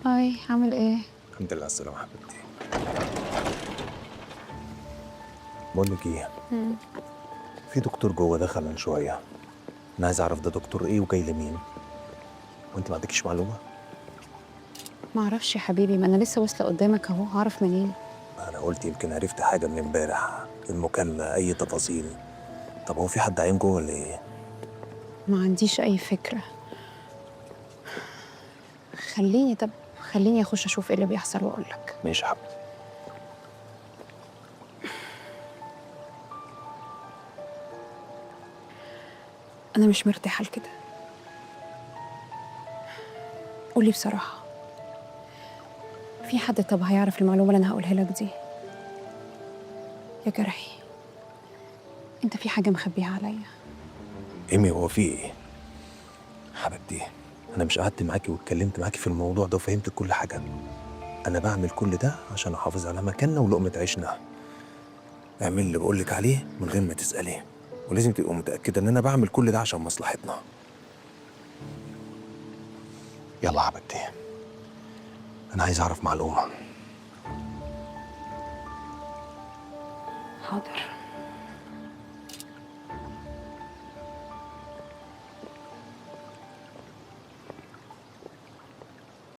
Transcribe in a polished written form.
هاي، عامل ايه؟ الحمد لله على السلامة حبيبتي. بقول لك ايه، مم. في دكتور جوه دخل من شوية. انا عايز اعرف ده دكتور ايه وجاي لمين، وانت ما عندكيش معلومة؟ معرفش يا حبيبي، ما انا لسه واصله قدامك اهو، هعرف منين؟ انا قلت يمكن عرفت حاجة من امبارح، المكالمة، اي تفاصيل. طب هو في حد عين جوه ولا ايه؟ ما عنديش اي فكره. خليني اخش اشوف ايه اللي بيحصل واقول لك. ماشي يا حبيبتي. انا مش مرتاحه لكده. قولي بصراحه، في حد طب هيعرف المعلومه اللي انا هقولها لك دي؟ يا جرحي، انت في حاجه مخبيها عليا. ايمي، هو في ايه؟ حبيبتي، انا مش قعدت معاكي واتكلمت معاكي في الموضوع ده وفهمت كل حاجة. انا بعمل كل ده عشان احافظ على مكاننا ولقمة عيشنا. اعمل اللي بقولك عليه من غير ما تسألي، ولازم تبقوا متأكدة ان انا بعمل كل ده عشان مصلحتنا. يلا حبيبتي، انا عايز اعرف معلومة. حاضر.